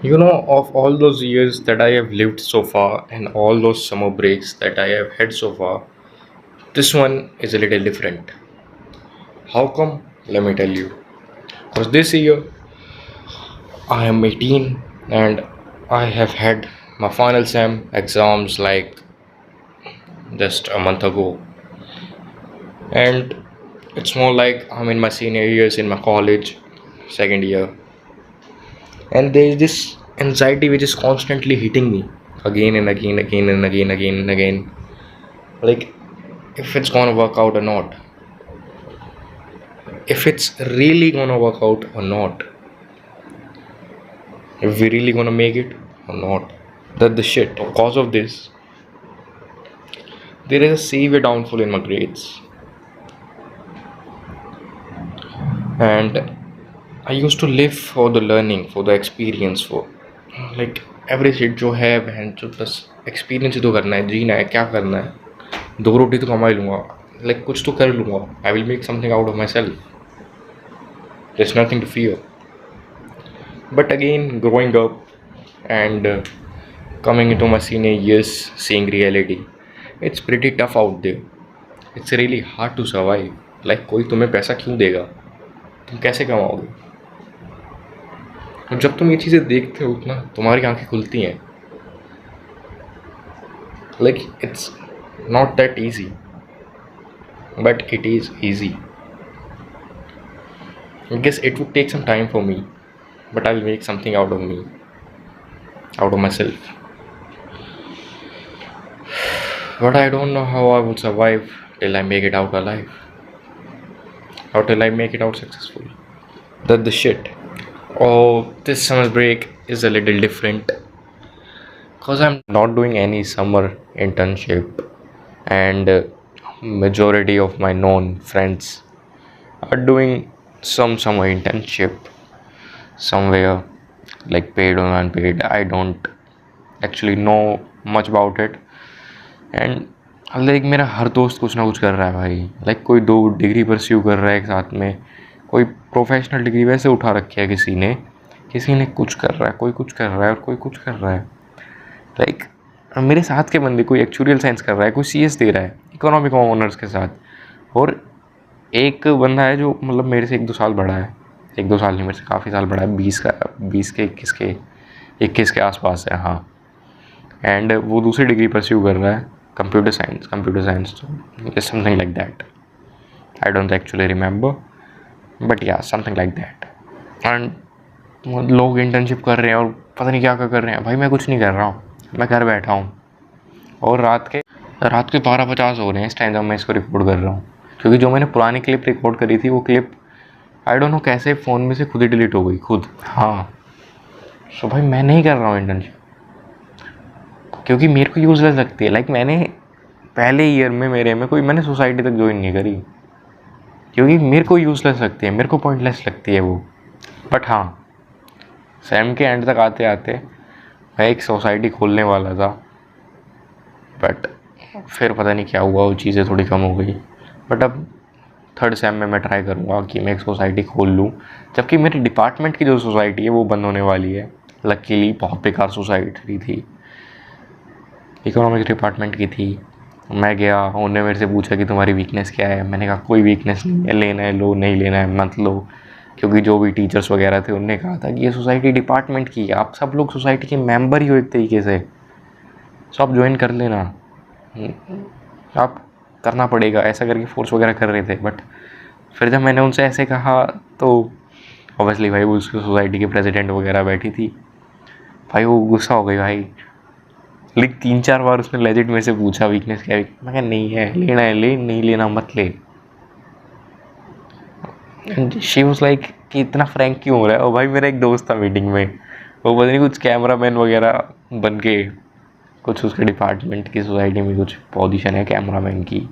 Of all those years that I have lived so far and all those summer breaks that I have had so far, this one is a little different. How come? Let me tell you. Because this year I am 18 and I have had my final SEM exams like just a month ago. And it's more like I'm in my senior years in my college, second year. And there is this anxiety which is constantly hitting me again and again, again and again, again and again. Like if it's gonna work out or not, if it's really gonna work out or not, if we really gonna make it or not. That the shit. Because of this, there is a severe downfall in my grades, and I used to live for the learning, for the experience, for like every shit जो है बहन जो बस experience ही तो करना है, जीना है, क्या करना है, दो रोटी तो कमा ही लूँगा, लाइक कुछ तो कर लूँगा, I will make something out of myself, there is nothing to fear. But again, growing up and coming into my senior years, seeing reality, it's pretty tough out there. It's really hard to survive. Like कोई तुम्हें पैसा क्यों देगा, तुम कैसे कमाओगे. और जब तुम ये चीज़ें देखते हो ना तुम्हारी आंखें खुलती हैं. Like it's not that easy, but it is easy. I guess it would take some time for me, but I'll make something out of me, out of myself. But I don't know how I will survive till I make it out alive, or till I make it out successful. That's the shit. Oh, this summer break is a little different because I'm not doing any summer internship, and majority of my known friends are doing some summer internship somewhere, like paid or unpaid. I don't actually know much about it. And like मेरा हर दोस्त कुछ ना कुछ कर रहा है भाई. Like कोई दो डिग्री परस्यू कर रहा है एक साथ में, कोई प्रोफेशनल डिग्री वैसे उठा रखी है किसी ने कुछ कर रहा है, कोई कुछ कर रहा है और कोई कुछ कर रहा है. लाइक मेरे साथ के बंदे कोई एक्चुरियल साइंस कर रहा है, कोई CS दे रहा है इकोनॉमिक ऑनर्स के साथ, और एक बंदा है जो मतलब मेरे से 1-2 साल बड़ा है. 1-2 साल नहीं, मेरे से काफ़ी साल बड़ा है, 20 के 21 के आसपास है. हाँ. एंड वो दूसरी डिग्री परस्यू कर रहा है, कंप्यूटर साइंस तो something like that. I don't actually remember, but या समथिंग लाइक दैट. एंड लोग इंटर्नशिप कर रहे हैं और पता नहीं क्या कर रहे हैं. भाई मैं कुछ नहीं कर रहा हूँ, मैं घर बैठा हूँ और रात के 12:50 हो रहे हैं इस टाइम जब मैं इसको रिकॉर्ड कर रहा हूँ. क्योंकि जो मैंने पुरानी क्लिप रिकॉर्ड करी थी वो क्लिप आई डोंट नो कैसे फ़ोन में से खुद ही डिलीट हो गई खुद. हाँ. सो भाई मैं नहीं कर रहा हूँ इंटर्नशिप क्योंकि मेरे को यूज़लेस लगती है. लाइक मैंने पहले ईयर में मैंने सोसाइटी तक ज्वाइन नहीं करी क्योंकि मेरे को यूज़लेस लगती है, मेरे को पॉइंटलेस लगती है वो. बट हाँ, सेम के एंड तक आते आते मैं एक सोसाइटी खोलने वाला था, बट फिर पता नहीं क्या हुआ, वो चीज़ें थोड़ी कम हो गई. बट अब थर्ड सेम में मैं ट्राई करूँगा कि मैं एक सोसाइटी खोल लूँ, जबकि मेरे डिपार्टमेंट की जो सोसाइटी है वो बंद होने वाली है. लकीली बहुत बेकार सोसाइटी थी, इकोनॉमिक्स डिपार्टमेंट की थी. मैं गया, उन्होंने मेरे से पूछा कि तुम्हारी वीकनेस क्या है. मैंने कहा कोई वीकनेस नहीं है, लेना है लो, नहीं लेना है मत लो. क्योंकि जो भी टीचर्स वगैरह थे उनने कहा था कि ये सोसाइटी डिपार्टमेंट की है, आप सब लोग सोसाइटी के मेंबर ही हो एक तरीके से, सो आप ज्वाइन कर लेना, आप करना पड़ेगा, ऐसा करके फोर्स वगैरह कर रहे थे. बट फिर जब मैंने उनसे ऐसे कहा तो ऑब्वियसली भाई वो उसकी सोसाइटी के प्रेसिडेंट वगैरह बैठी थी, भाई वो गुस्सा हो गई भाई. लेकिन 3-4 बार उसने लेजिट में से पूछा वीकनेस क्या है. मैं कहा नहीं है, लेना है ले, नहीं लेना मत ले. शी वाज लाइक कि इतना फ्रैंक क्यों हो रहा है. और भाई मेरा एक दोस्त था मीटिंग में, वो पता नहीं कुछ कैमरा मैन वगैरह बन के, कुछ उसके डिपार्टमेंट की सोसाइटी में कुछ पोजीशन है कैमरा मैन की.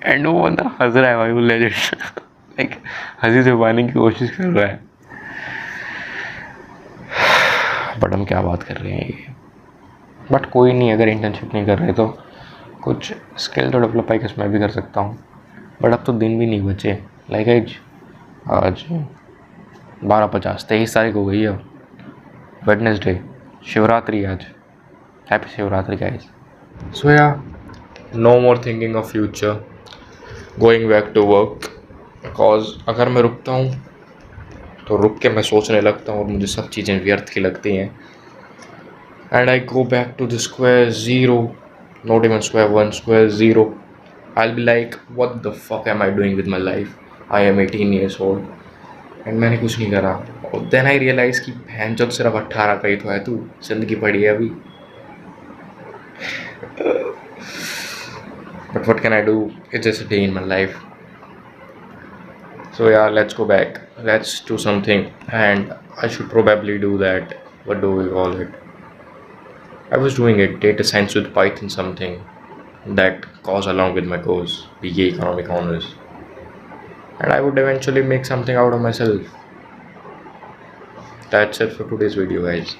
एंड वो बंदा हंस रहा है भाई, वो लेजिट लाइक हंसी छुपाने की कोशिश कर रहा है. बट हम क्या बात कर रहे हैं ये. बट कोई नहीं, अगर इंटर्नशिप नहीं कर रहे तो कुछ स्किल तो डेवलप आई गेस मैं भी कर सकता हूँ. बट अब तो दिन भी नहीं बचे. लाइक आज 12:50, 23 तारीख हो गई है. Wednesday, Shivratri aaj. Happy Shivratri, guys. So yeah, no more thinking of future, going back to work. Because अगर मैं रुकता हूँ तो रुक के मैं सोचने लगता हूँ और मुझे सब चीज़ें व्यर्थ की लगती हैं. And I go back to the square zero, not even square one, square zero. I'll be like, what the fuck am I doing with my life? I am 18 years old. And मैंने कुछ नहीं करा. और then I realize कि बहन जब सिर्फ 18 का ही तो है तू, जिंदगी पड़ी है अभी. But what can I do? It's just a day in my life. So yeah, let's go back. Let's do something. And I should probably do that. What do we call it? I was doing it, data science with Python something that goes along with my course, BA Economic Honors. And I would eventually make something out of myself. That's it for today's video, guys.